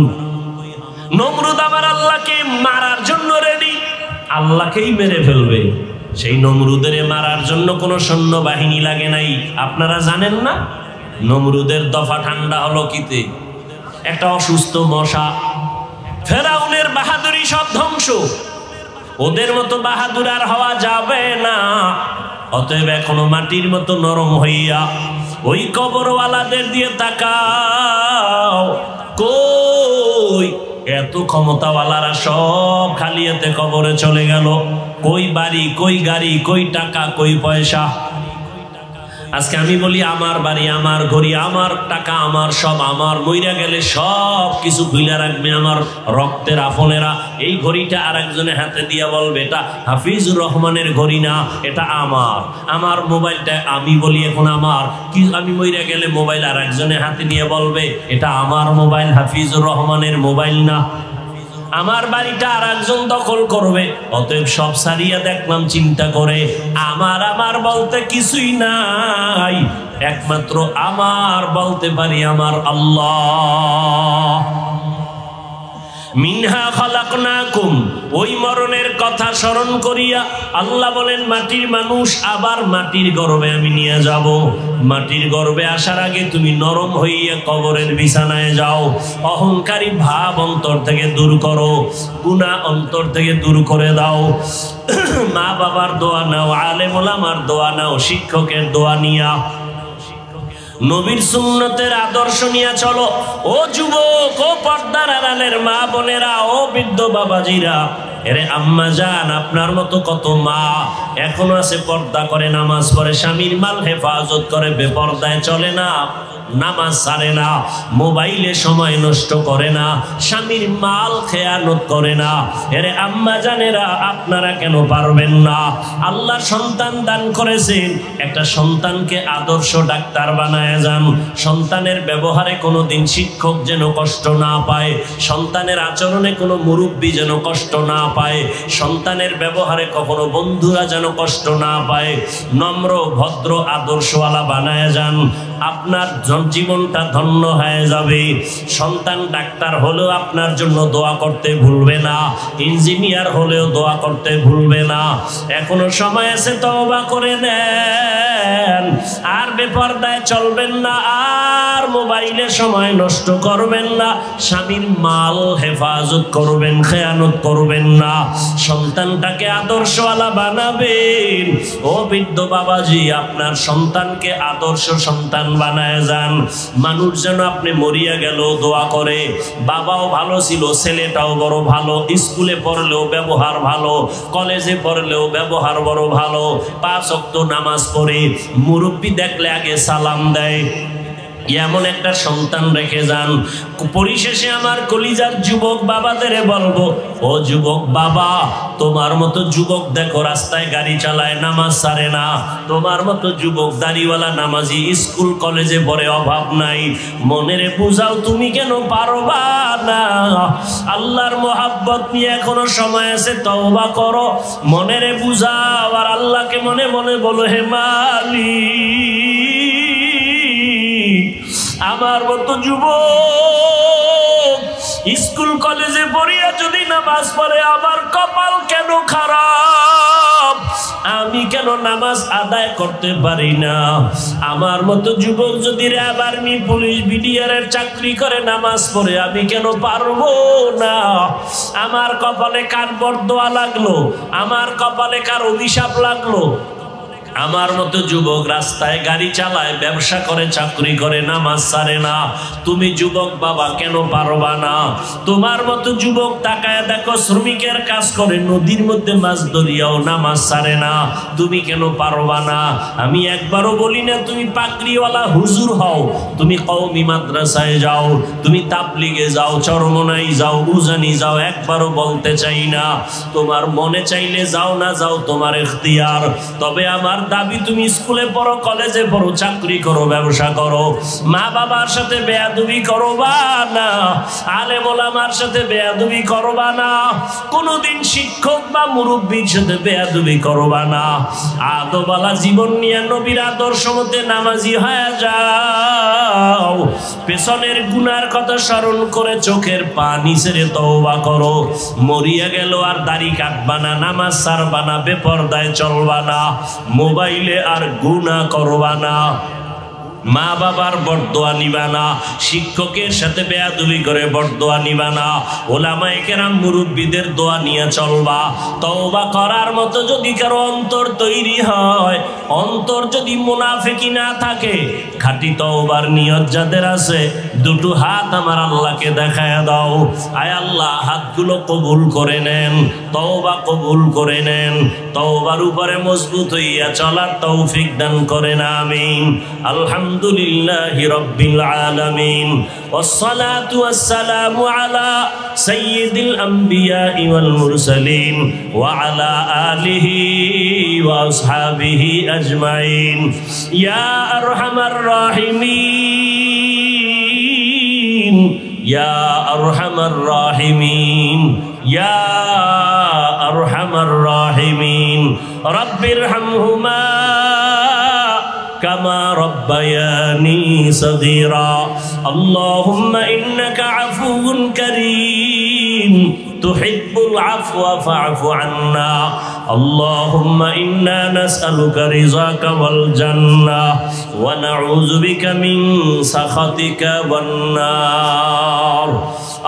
নমরুদ আমার আল্লাহকে মারার জন্য রেডি, আল্লাহকেই মেরে ফেলবে। সেই নমরুদের মারার জন্য কোনো সৈন্যবাহিনী লাগে নাই, আপনারা জানেন না? নমরুদের দফা ঠান্ডা হলো কিতে? একটা অসুস্থ মশা। ফেরাউনের বাহাদুরি সব ধ্বংস। ওদের মতো বাহাদুর আর হওয়া যাবে না। অতএব এখনো মাটির মতো নরম হইয়া ওই কবরওয়ালাদের দিয়ে তাকাও। কই এত ক্ষমতাওয়ালারা সব খালিয়াতে কবরে চলে গেল। কই বাড়ি, কই গাড়ি, কই টাকা, কই পয়সা। আজকে আমি বলি আমার বাড়ি, আমার ঘড়ি, আমার টাকা, আমার সব আমার। মইরা গেলে সব কিছু খুইলা রাখবে আমার রক্তের আপনেরা। এই ঘড়িটা আর একজনের হাতে দিয়া বলবে এটা হাফিজুর রহমানের ঘড়ি না, এটা আমার। আমার মোবাইলটা আমি বলি এখন আমার, কি আমি মইরা গেলে মোবাইল আর একজনের হাতে নিয়ে বলবে এটা আমার মোবাইল, হাফিজুর রহমানের মোবাইল না। আমার বাড়িটা আর একজন দখল করবে। অতএব সব সারিয়া দেখলাম চিন্তা করে, আমার আমার বলতে কিছুই নাই, একমাত্র আমার বলতে পারি আমার আল্লাহ। মিনহা খালাকনাকুম, ওই মরণের কথা স্মরণ করিয়া আল্লাহ বলেন মাটির মানুষ আবার মাটির গর্ভে আমি নিয়ে যাব। মাটির গর্ভে আসার আগে তুমি নরম হইয়া কবরের বিছানায় যাও। অহংকারী ভাব অন্তর থেকে দূর করো, গুনাহ অন্তর থেকে দূর করে দাও। মা বাবার দোয়া নাও, আলেম ওলামার দোয়া নাও, শিক্ষকের দোয়া নিয়া, নবীর সুন্নতের আদর্শ নিয়ে চলো। ও যুবক, ও পর্দার আড়ালের মা বোনেরা, ও বৃদ্ধ বাবাজিরা, এরে আম্মা জান, আপনার মতো কত মা এখনো আছে পর্দা করে, নামাজ পড়ে, স্বামীর মাল হেফাজত করে, বেপর্দায় চলে না, নামাজ ছাড়ে না, মোবাইলে সময় নষ্ট করে না, স্বামীর মাল খেয়ানত করে না। এরে আম্মা জানেরা, আপনারা কেন পারবেন না? আল্লাহ সন্তান দান করেছেন, একটা সন্তানকে আদর্শ ডাক্তার বানায় যান। সন্তানের ব্যবহারে কোনো দিন শিক্ষক যেন কষ্ট না পায়, সন্তানের আচরণে কোনো মুরব্বী যেন কষ্ট না পায়, সন্তানের ব্যবহারে কখনো বন্ধুরা যেন কষ্ট না পায়। নম্র ভদ্র আদর্শওয়ালা বানায় যান, আপনার জীবনটা ধন্য হয়ে যাবে। সন্তান ডাক্তার হলেও আপনার জন্য দোয়া করতে ভুলবে না, ইঞ্জিনিয়ার হলেও দোয়া করতে ভুলবে না। এখনো সময় আছে, তওবা করে নেন। আর বেপরদায় চলবেন না, আর মোবাইলে সময় নষ্ট করবেন না, স্বামীর মাল হেফাজত করবেন, খেয়ানত করবেন না। সন্তানটাকে আদর্শওয়ালা বানাবেন। ও বৃদ্ধ বাবাজি, আপনার সন্তানকে আদর্শ সন্তান বানায় যান। মানুষ যেন আপনি মরিয়া গেল দোয়া করে, বাবাও ভালো ছিল, ছেলেটাও বড় ভালো, স্কুলে পড়লেও ব্যবহার ভালো, কলেজে পড়লেও ব্যবহার বড় ভালো, 5 ওয়াক্ত নামাজ পড়ে, মুরব্বি দেখলে আগে সালাম দেয়, এমন একটা সন্তান রেখে যান। পরিশেষে আমার কলিজার যুবক বাবাদের বলবো, ও যুবক বাবা, তোমার মতো যুবক দেখো রাস্তায় গাড়ি চালায়, নামাজ ছাড়ে না। তোমার মতো যুবক দাড়িওয়ালা নামাজি স্কুল কলেজে পড়ে, অভাব নাই। মনেরে বুঝাও, তুমি কেন পারবা না? আল্লাহর মোহাব্বত নিয়ে এখনো সময় আছে, তওবা করো, মনেরে বুঝাও, আর আল্লাহকে মনে মনে বলো, হে মালিক, আমার মতো যুবক স্কুল কলেজে পড়িয়া যদি নামাজ পড়ে, আমার কপাল কেন খারাপ, আমি কেন নামাজ আদায় করতে পারি না? আমার মতো যুবক যদি র্যাব, আর্মি, পুলিশ, বিডিআরের চাকরি করে, নামাজ পড়ে, আমি কেন পারবো না? আমার কপালে কার বরদোয়া লাগলো, আমার কপালে কার অভিশাপ লাগলো? আমার মতো যুবক রাস্তায় গাড়ি চালায়, ব্যবসা করে, চাকরি করে, নামাজ ছাড়ে না। তুমি যুবক বাবা কেন পারবা না? তোমার মতো যুবক তাকায় দেখো, শ্রমিকের কাজ করে, নদীর মধ্যে মাছ ধরিয়াও নামাজ ছাড়ে না। তুমি কেন পারবা না? আমি একবারও বলি না তুমি পাগড়িওয়ালা হুজুর হও, তুমি কওমি মাদ্রাসায় যাও, তুমি তাবলিগে যাও, চরমনাই যাও, উজানি যাও, একবারও বলতে চাই না। তোমার মনে চাইলে যাও, না যাও তোমার ইখতিয়ার। তবে আমার দাবি, তুমি স্কুলে পড়ো, কলেজে পড়ো, চাকরি করো, ব্যবসা করো, মা বাবার সাথে বেয়াদবি করবা না, আলেম ওলামার সাথে বেয়াদবি করবা না, কোনোদিন শিক্ষক বা মুরব্বীর সাথে বেয়াদবি করবা না। আদবালা জীবন নিয়ে নবীর আদর্শ মতে নামাজি হয়ে যাও। পেছনের গুনার কথা স্মরণ করে চোখের পানি ছেড়ে তওবা করো। মরিয়া গেল আর দাড়ি কাটবা না, নামাজ ছাড়বা না, বেপরদায় চলবা না, মোবাইলে আর গুনাহ করবা না। মা বাবার বরদোয়া নিবা না, শিক্ষকের সাথে বেয়াদবি করে বরদোয়া নিবা না, ওলামায়ে কেরাম মুরব্বীদের দোয়া নিয়ে চলবা। তওবা করার মতো যদি কারো অন্তর তৈরি হয়, অন্তর যদি মুনাফিকি না থাকে, খাঁটি তওবার নিয়ত যাদের আছে, দুটো হাত আমার আল্লাহকে দেখায় দাও। আয় আল্লাহ, হাতগুলো কবুল করে নেন, তওবা কবুল করে নেন, তওবার উপরে মজবুত হইয়া চলার তৌফিক দান করেন, আমিন। আলহামদুলিল্লাহি রাব্বিল আলামিন, ওয়াসসালাতু ওয়াসসালামু আলা সাইয়্যিদিল আমবিয়া ওয়াল মুরসালিন ওয়া আলা আলিহি ওয়া আসহাবিহি আজমাইন। ইয়া আরহামার রাহিমিন, ইয়া আরহামার রাহিমিন, ইয়া আরহামার রাহিমিন। রাব্বিরহামহুমা কামা রাব্বায়ানি সগীরা। আল্লাহুম্মা ইন্নাকা আফুউন কারীম তুহিব্বুল আফওয়া ফা'ফু আন্না। আল্লাহুম্মা ইন্না নাসআলুকা রিযাকা ওয়াল জান্নাহ ওয়া নাউযু বিকা মিন সাখাতিকা ওয়ান নার।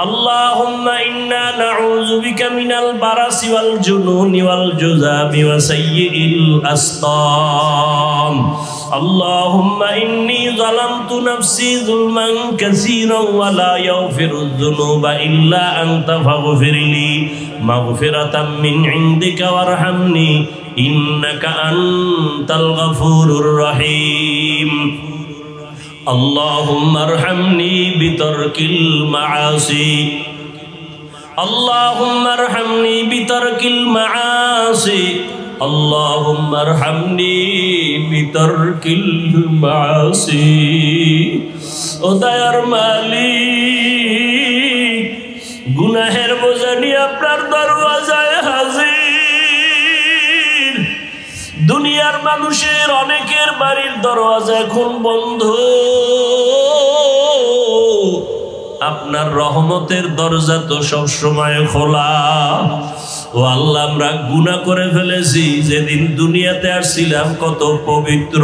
আল্লাহুম্মা ইন্না নাউযু বিকা মিনাল বারাসি ওয়াল জুনুনি ওয়াল জুযামি ওয়া সাইয়্যিল আসকাম। আল্লাহুম্মা ইন্নী যালামতু নাফসি যুলমান কাসীরান ওয়া লা ইয়াগফিরুয যুনুবা ইল্লা আনতা ফাগফিরলি মাগফিরাতাম মিন ইনদিকা ওয়ারহামনি ইন্নাকা আনতাল গফুরুর রহিম। আল্লাহুম্মা আরহামনি বিতারকিল মাআসি। আল্লাহুম্মা আরহামনি বিতারকিল মাআসি। আল্লাহুম্মা আরহামনি বিতারকিল মাআসি। ও দয়ার মালিক, গুনাহের বোঝা নিয়ে আপনার দরওয়াজায় হাজির। দুনিয়ার মানুষের অনেকের বাড়ির দরওয়াজা এখন বন্ধ, আপনার রহমতের দরজা তো সব সময় খোলা। ও আল্লাহ, আমরা গুনাহ করে ফেলেছি। যেদিন দুনিয়াতে আসছিলাম কত পবিত্র,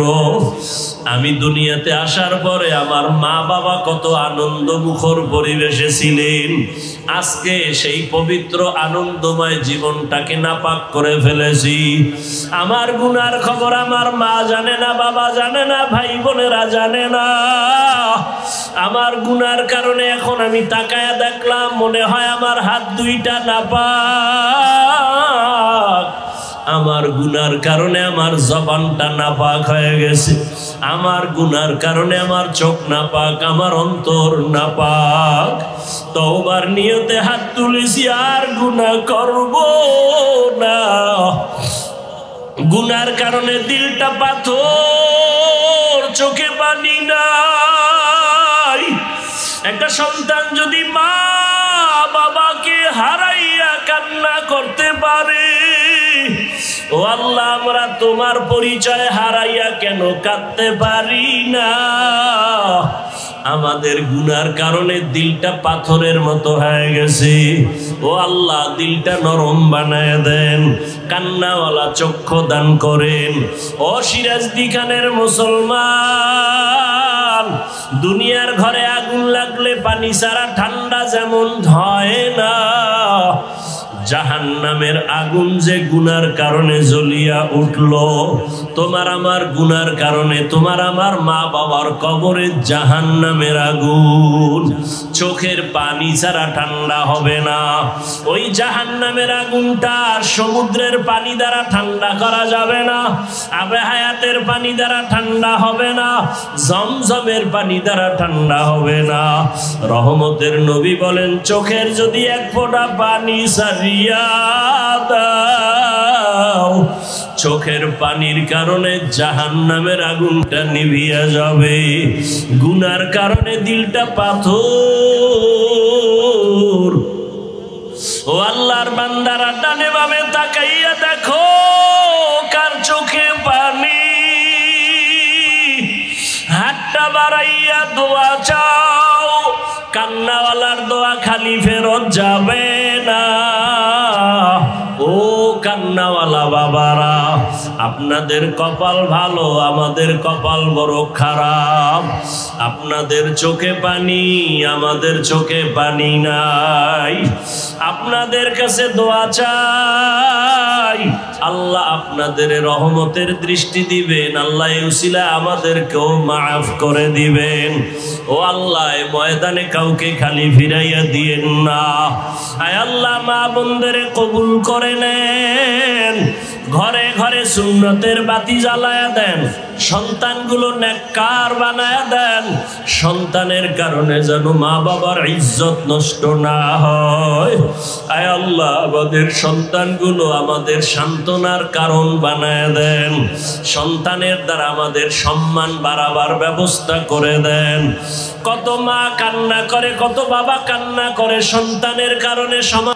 আমি দুনিয়াতে আসার পরে আমার মা বাবা কত আনন্দ মুখর পরিবেশে ছিলেন। আজকে সেই পবিত্র আনন্দময় জীবনটাকে নাপাক করে ফেলেছি। আমার গুনার খবর আমার মা জানে না, বাবা জানে না, ভাই বোনেরা জানে না। আমার গুনার কারণে এখন আমি তাকায়া দেখলাম, মনে হয় আমার হাত দুইটা নাপাক। আমার গুনার কারণে আমার জবানটা নাপাক হয়ে গেছে। আমার গুনার কারণে আমার চোখ নাপাক, আমার অন্তর নাপাক। তওবার নিয়তে হাত তুলেছি, আর গুনাহ করব না। গুনার কারণে দিলটা পাথর, চোখে পানি নাই। একটা সন্তান যদি মা বাবাকে হারাইয়া কান্না করতে পারে, ও আল্লাহ, আমরা তোমার পরিচয় হারাইয়া কেন কাঁদতে পারি না? আমাদের গুনার কারণে দিলটা পাথরের মতো হয়ে গেছে। ও আল্লাহ, দিলটা নরম বানায় দেন, কান্নাওয়ালা চক্ষু দান করেন। ও সিরাজদি খানের মুসলমান, দুনিয়ার ঘরে আগুন লাগলে পানি ছাড়া ঠান্ডা যেমন হয় না, জাহান্নামের আগুন যে গুনার কারণে জ্বলিয়া উঠল, তোমার আমার গুনার কারণে তোমার আমার মা বাবার কবরে জাহান্নামের আগুন চোখের পানি ছাড়া ঠান্ডা হবে না। ওই জাহান্নামের আগুনটা সমুদ্রের পানি দ্বারা ঠান্ডা করা যাবে না, আবে হায়াতের পানি দ্বারা ঠান্ডা হবে না, জমজমের পানি দ্বারা ঠান্ডা হবে না। রহমতের নবী বলেন, চোখের যদি এক ফোঁটা পানি সারিয়া দাও, চোখের পানির কারণে জাহান্নামের আগুনটা নিভিয়া যাবে। গুনার কারণে দিলটা পাথর। ও আল্লাহর বান্দারা, ডানে বামে তাকাইয়া দেখো কার চোখে পানি। হাতটা বাড়াইয়া দোয়া চাও, কান্নাওয়ালার দোয়া খালি ফেরত যাবে না। ও কান্নাওয়ালা বাবারা, আপনাদের কপাল ভালো, আমাদের কপাল বড় খারাপ। আপনাদের চোখে পানি, আমাদের চোখে পানি নাই। আপনাদের কাছে দোয়া চাই, আল্লাহ আপনাদের রহমতের দৃষ্টি দিবেন। আল্লাহ এই উসিলা আমাদেরকেও মাফ করে দিবেন। ও আল্লাহ, ময়দানে কাউকে খালি ফিরাইয়া দিয়েন না। আয় আল্লাহ, মা বোনদের কবুল করে নেন। ঘরে ঘরে সুন্নতের বাতি জ্বালায়া দেন। সন্তানগুলো নেককার বানায়া দেন। সন্তানের কারণে যেন মা বাবার ইজ্জত নষ্ট না হয়। আয় আল্লাহ, আমাদের সন্তানগুলো আমাদের সান্ত্বনার কারণ বানায়া দেন। সন্তানের দ্বারা আমাদের সম্মান বাড়াবার ব্যবস্থা করে দেন। কত মা কান্না করে, কত বাবা কান্না করে সন্তানের কারণে।